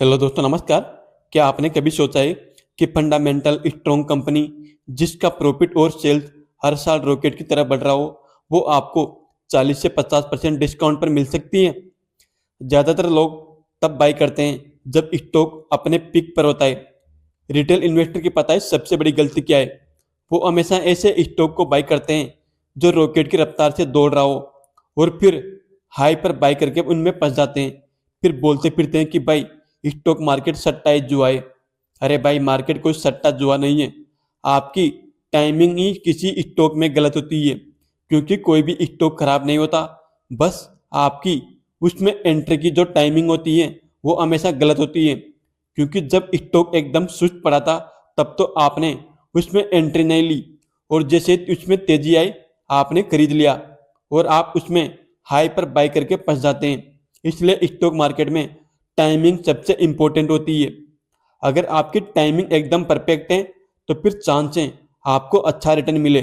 Hello दोस्तों, नमस्कार। क्या आपने कभी सोचा है कि फंडामेंटल स्ट्रॉन्ग कंपनी जिसका प्रॉफिट और सेल्स हर साल रॉकेट की तरह बढ़ रहा हो, वो आपको 40 से 50% डिस्काउंट पर मिल सकती है। ज़्यादातर लोग तब बाई करते हैं जब स्टॉक अपने पीक पर होता है। रिटेल इन्वेस्टर की पता है सबसे बड़ी गलती क्या है? वो हमेशा ऐसे स्टॉक को बाई करते हैं जो रॉकेट की रफ्तार से दौड़ रहा हो और फिर हाई पर बाई करके उनमें फंस जाते हैं। फिर बोलते फिरते हैं कि भाई स्टॉक मार्केट सट्टा है, जुआ है। अरे भाई, मार्केट कोई सट्टा जुआ नहीं है। आपकी टाइमिंग ही किसी स्टॉक में गलत होती है, क्योंकि कोई भी स्टॉक खराब नहीं होता। बस आपकी उसमें एंट्री की जो टाइमिंग होती है वो हमेशा गलत होती है, क्योंकि जब स्टॉक एकदम सुस्त पड़ा था तब तो आपने उसमें एंट्री नहीं ली, और जैसे उसमें तेजी आई आपने खरीद लिया और आप उसमें हाई पर बाई करके फंस जाते हैं। इसलिए स्टॉक मार्केट में टाइमिंग सबसे इंपॉर्टेंट होती है। अगर आपकी टाइमिंग एकदम परफेक्ट है तो फिर चांस है आपको अच्छा रिटर्न मिले।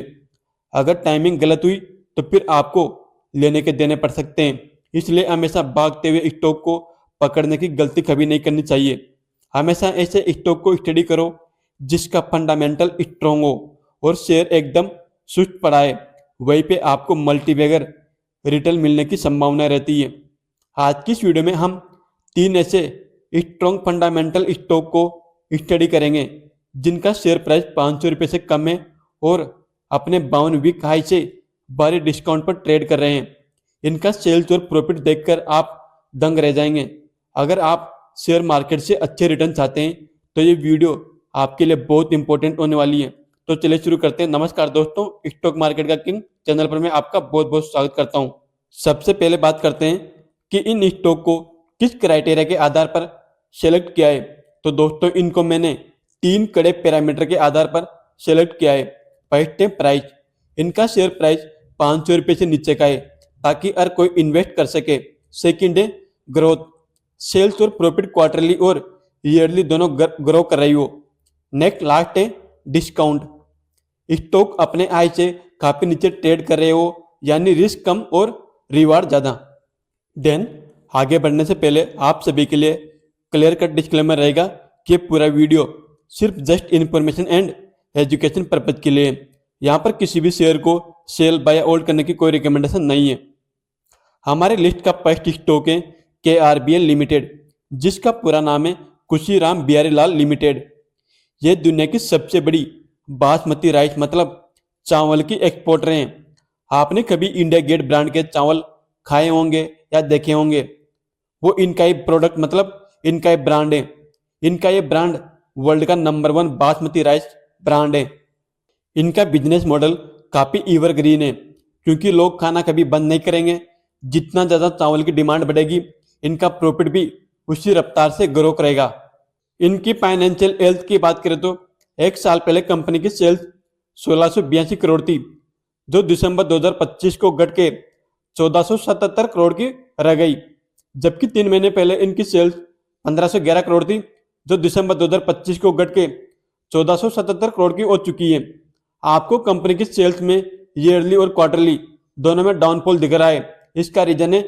अगर टाइमिंग गलत हुई तो फिर आपको लेने के देने पड़ सकते हैं। इसलिए हमेशा भागते हुए स्टॉक को पकड़ने की गलती कभी नहीं करनी चाहिए। हमेशा ऐसे स्टॉक को स्टडी करो जिसका फंडामेंटल स्ट्रॉन्ग हो और शेयर एकदम सुस्त पड़ा है। वहीं पे आपको मल्टीबैगर रिटर्न मिलने की संभावना रहती है। आज की इस वीडियो में हम 3 ऐसे स्ट्रॉन्ग फंडामेंटल स्टॉक को स्टडी करेंगे जिनका शेयर प्राइस 500 रुपये से कम है और अपने 52 वीक हाई से भारी डिस्काउंट पर ट्रेड कर रहे हैं। इनका सेल्स और प्रॉफिट देखकर आप दंग रह जाएंगे। अगर आप शेयर मार्केट से अच्छे रिटर्न चाहते हैं तो ये वीडियो आपके लिए बहुत इंपॉर्टेंट होने वाली है। तो चलिए शुरू करते हैं। नमस्कार दोस्तों, स्टॉक मार्केट का किंग चैनल पर मैं आपका बहुत बहुत स्वागत करता हूं। सबसे पहले बात करते हैं कि इन स्टॉक को किस क्राइटेरिया के आधार पर सेलेक्ट किया है। तो दोस्तों, इनको मैंने 3 कड़े पैरामीटर के आधार पर सेलेक्ट किया है। फर्स्ट है प्राइस। इनका शेयर प्राइस 500 रुपये से नीचे का है ताकि हर कोई इन्वेस्ट कर सके। सेकंड है ग्रोथ। सेल्स और प्रॉफिट क्वार्टरली और ईयरली दोनों ग्रो कर रही हो। नेक्स्ट लास्ट है डिस्काउंट। स्टॉक अपने आय से काफी नीचे ट्रेड कर रहे हो, यानी रिस्क कम और रिवार्ड ज्यादा। देन आगे बढ़ने से पहले आप सभी के लिए क्लियर कट डिस्क्लेमर रहेगा कि पूरा वीडियो सिर्फ just information and education purpose के लिए है। यहाँ पर किसी भी शेयर को सेल बाय होल्ड करने की कोई रिकमेंडेशन नहीं है। हमारे लिस्ट का फर्स्ट स्टॉक है KRBL लिमिटेड, जिसका पूरा नाम है खुशीराम बिहारी लाल लिमिटेड। ये दुनिया की सबसे बड़ी बासमती राइस मतलब चावल की एक्सपोर्टर हैं। आपने कभी इंडिया गेट ब्रांड के चावल खाए होंगे या देखे होंगे। वो इनका ही प्रोडक्ट मतलब इनका ही ब्रांड है। इनका ये ब्रांड वर्ल्ड का नंबर 1 बासमती राइस ब्रांड है। इनका बिजनेस मॉडल काफ़ी एवरग्रीन है, क्योंकि लोग खाना कभी बंद नहीं करेंगे। जितना ज़्यादा चावल की डिमांड बढ़ेगी, इनका प्रॉफिट भी उसी रफ्तार से ग्रो करेगा। इनकी फाइनेंशियल हेल्थ की बात करें तो एक साल पहले कंपनी की सेल्स 1682 करोड़ थी, जो दिसंबर 2025 को घट के 1477 करोड़ की रह गई। जबकि 3 महीने पहले इनकी सेल्स 1511 करोड़ थी, जो दिसंबर 2025 को घट के 1477 करोड़ की हो चुकी है। आपको कंपनी की सेल्स में ईयरली और क्वार्टरली दोनों में डाउनफॉल दिख रहा है। इसका रीजन है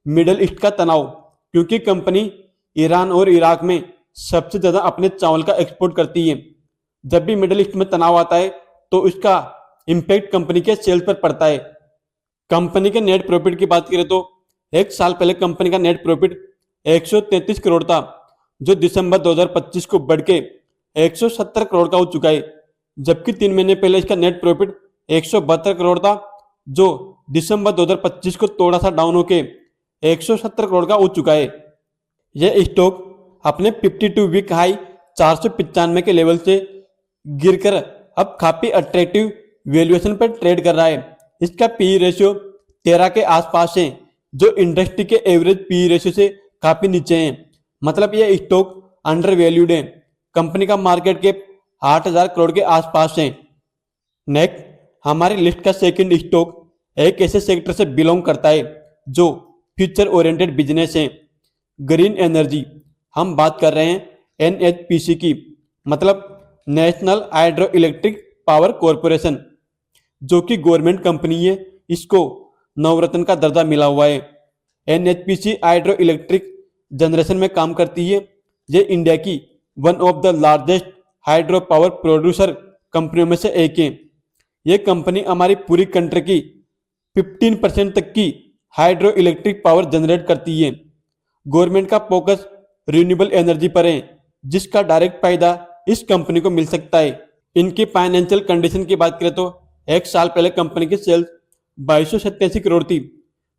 मिडल ईस्ट का तनाव, क्योंकि कंपनी ईरान और इराक में सबसे ज्यादा अपने चावल का एक्सपोर्ट करती है। जब भी मिडल ईस्ट में तनाव आता है तो उसका इम्पैक्ट कंपनी के सेल्स पर पड़ता है। कंपनी के नेट प्रॉफिट की बात करें तो एक साल पहले कंपनी का नेट प्रॉफिट 133 करोड़ था, जो दिसंबर 2025 को बढ़ के 170 करोड़ का हो चुका है। जबकि 3 महीने पहले इसका नेट प्रॉफिट 172 करोड़ था, जो दिसंबर 2025 को थोड़ा सा डाउन होके 170 करोड़ का हो चुका है। यह स्टॉक अपने 52 वीक हाई 495 के लेवल से गिरकर अब काफी अट्रैक्टिव वैल्यूएशन पर ट्रेड कर रहा है। इसका पी रेशियो 13 के आसपास है, जो इंडस्ट्री के एवरेज पी रेशियो से काफी नीचे है। मतलब यह स्टॉक अंडर वैल्यूड है। कंपनी का मार्केट कैप 8000 करोड़ के आसपास है। नेक्स्ट, हमारी लिस्ट का सेकंड स्टॉक एक ऐसे सेक्टर से बिलोंग करता है जो फ्यूचर ओरिएंटेड बिजनेस है, ग्रीन एनर्जी। हम बात कर रहे हैं NHPC की, मतलब national hydro electric power corporation, जो कि गवर्नमेंट कंपनी है। इसको नवरत्न का दर्जा मिला हुआ है। NHPC हाइड्रो इलेक्ट्रिक जनरेशन में काम करती है, ये इंडिया की one of the largest hydro power producer कंपनियों में से एक है। ये कंपनी हमारी पूरी कंट्री की 15% तक की हाइड्रो इलेक्ट्रिक पावर जनरेट करती है। गवर्नमेंट का फोकस रिन्यूएबल एनर्जी पर है, जिसका डायरेक्ट फायदा इस कंपनी को मिल सकता है। इनकी फाइनेंशियल कंडीशन की बात करें तो एक साल पहले कंपनी की सेल्स 2287 करोड़ थी,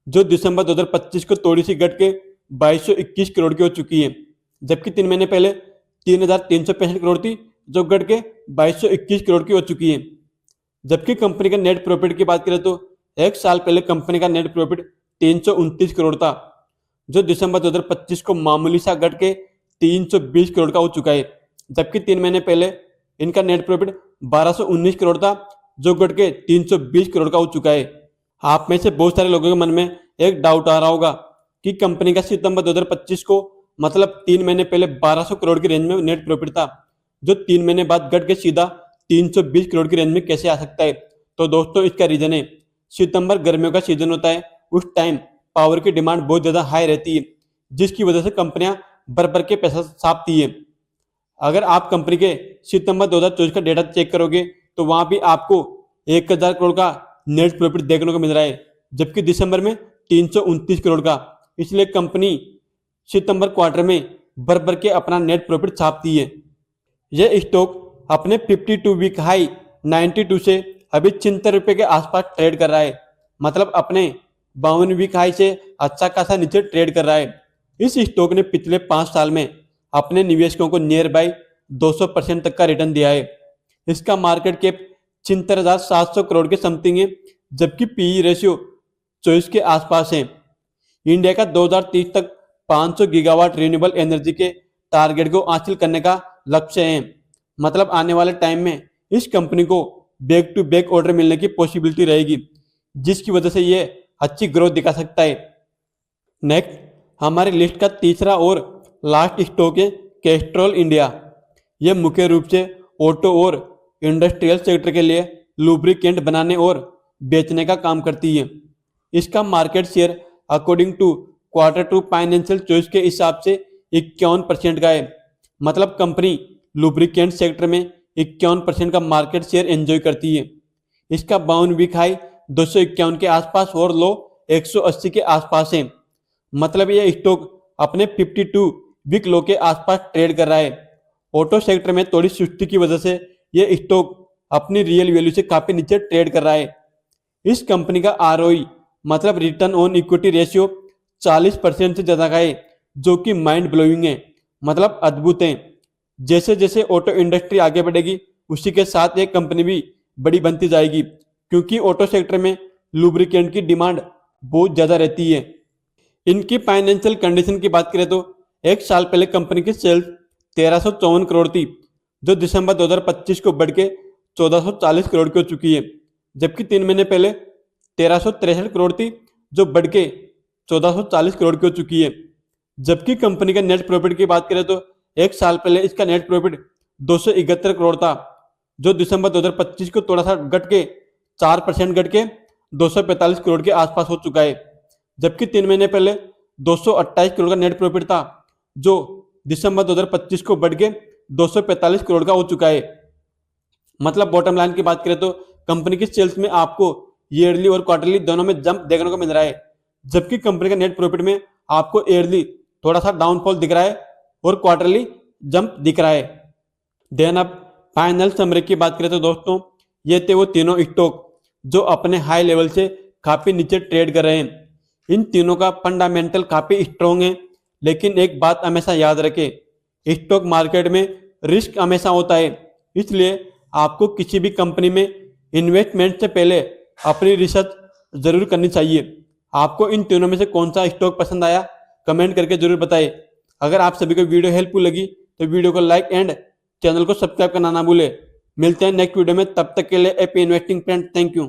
जो दिसंबर 2025 को थोड़ी सी घट के 2221 करोड़ की हो चुकी है। जबकि 3 महीने पहले 3365 करोड़ थी, जो घट के 2221 करोड़ की हो चुकी है। जबकि कंपनी का नेट प्रॉफिट की बात करें तो एक साल पहले कंपनी का नेट प्रॉफिट 329 करोड़ था, जो दिसंबर 2025 को मामूली सा घट के 320 करोड़ का हो चुका है। जबकि 3 महीने पहले इनका नेट प्रॉफिट 1219 करोड़ था, जो घट के 320 करोड़ का हो चुका है। आप में से बहुत सारे लोगों के मन में एक डाउट आ रहा होगा कि कंपनी का सितंबर 2025 को मतलब 3 महीने पहले 1200 करोड़ की रेंज में नेट प्रॉफिट था, जो 3 महीने बाद घट के सीधा 320 करोड़ की रेंज में कैसे आ सकता है। तो दोस्तों इसका रीजन है, सितंबर गर्मियों का सीजन होता है, उस टाइम पावर की डिमांड बहुत ज़्यादा हाई रहती है, जिसकी वजह से कंपनियां भर भर के पैसा छापती है। अगर आप कंपनी के सितंबर 2024 का डेटा चेक करोगे तो वहां भी आपको 1000 करोड़ का नेट प्रॉफिट देखने को मिल रहा है, जबकि दिसंबर में 329 करोड़ का। इसलिए कंपनी सितंबर क्वार्टर में भर भर के अपना नेट प्रॉफिट छापती है। यह स्टॉक अपने 52 वीक हाई 92 से अभी 76 रुपये के आसपास ट्रेड कर रहा है, मतलब अपने 52 वीक हाई से अच्छा खासा नीचे ट्रेड कर रहा है। इस स्टॉक ने पिछले 5 साल में अपने निवेशकों को नियर बाई 200% तक का रिटर्न दिया है। इसका मार्केट कैप 76,700 करोड़ के समथिंग है, जबकि पीई रेशियो 24 के आसपास है। इंडिया का 2030 तक 500 गीगावाट रिन्यूएबल एनर्जी के टारगेट को हासिल करने का लक्ष्य है, मतलब आने वाले टाइम में इस कंपनी को बैक टू बैक ऑर्डर मिलने की पॉसिबिलिटी रहेगी, जिसकी वजह से ये अच्छी ग्रोथ दिखा सकता है। नेक्स्ट हमारी लिस्ट का तीसरा और लास्ट स्टॉक है कैस्ट्रॉल इंडिया। यह मुख्य रूप से ऑटो और इंडस्ट्रियल सेक्टर के लिए लुब्रिकेंट बनाने और बेचने का काम करती है। इसका market share according to Q2 financial choice के हिसाब से 51% का है, मतलब कंपनी लुब्रिकेंट सेक्टर में 51% का मार्केट शेयर एंजॉय करती है। इसका 52 वीक हाई 251 के आसपास और लो 180 के आसपास है, मतलब यह स्टॉक अपने 52 वीक लो के आसपास ट्रेड कर रहा है। ऑटो सेक्टर में थोड़ी सुस्ती की वजह से यह स्टॉक अपनी रियल वैल्यू से काफी नीचे ट्रेड कर रहा है। इस कंपनी का ROE मतलब रिटर्न ऑन इक्विटी रेशियो 40% से ज्यादा का है, जो कि माइंड ब्लोइंग है, मतलब अद्भुत है। जैसे जैसे ऑटो इंडस्ट्री आगे बढ़ेगी उसी के साथ ये कंपनी भी बड़ी बनती जाएगी, क्योंकि ऑटो सेक्टर में लुब्रिकेंट की डिमांड बहुत ज्यादा रहती है। इनकी फाइनेंशियल कंडीशन की बात करें तो एक साल पहले कंपनी की सेल्स 1354 करोड़ थी, जो दिसंबर 2025 को बढ़ के 1440 करोड़ की हो चुकी है। जबकि 3 महीने पहले 1363 करोड़ थी, जो बढ़ के 1440 करोड़ की हो चुकी है। जबकि कंपनी का नेट प्रॉफिट की बात करें तो एक साल पहले इसका नेट प्रॉफिट 271 करोड़ था, जो दिसंबर 2025 को थोड़ा सा घट के 4% घट के 245 करोड़ के आसपास हो चुका है। जबकि 3 महीने पहले 228 करोड़ का नेट प्रॉफिट था, जो दिसंबर 2025 को बढ़ के 245 करोड़ का हो चुका है। मतलब बॉटम लाइन की बात करें तो कंपनी की सेल्स में आपको ईयरली और क्वार्टरली दोनों में जंप देखने को मिल रहा है, जबकि कंपनी का नेट प्रॉफिट में आपको ईयरली थोड़ा सा डाउनफॉल दिख रहा है और क्वार्टरली जंप दिख रहा है। देन अब फाइनल समरी की बात करें तो दोस्तों ये थे वो तीनों स्टॉक जो अपने हाई लेवल से काफी नीचे ट्रेड कर रहे हैं। इन तीनों का फंडामेंटल काफी स्ट्रॉन्ग है, लेकिन एक बात हमेशा याद रखें, स्टॉक मार्केट में रिस्क हमेशा होता है, इसलिए आपको किसी भी कंपनी में इन्वेस्टमेंट से पहले अपनी रिसर्च जरूर करनी चाहिए। आपको इन तीनों में से कौन सा स्टॉक पसंद आया कमेंट करके जरूर बताएं। अगर आप सभी को वीडियो हेल्पफुल लगी तो वीडियो को लाइक एंड चैनल को सब्सक्राइब करना ना भूले। मिलते हैं नेक्स्ट वीडियो में, तब तक के लिए happy investing friend, thank you.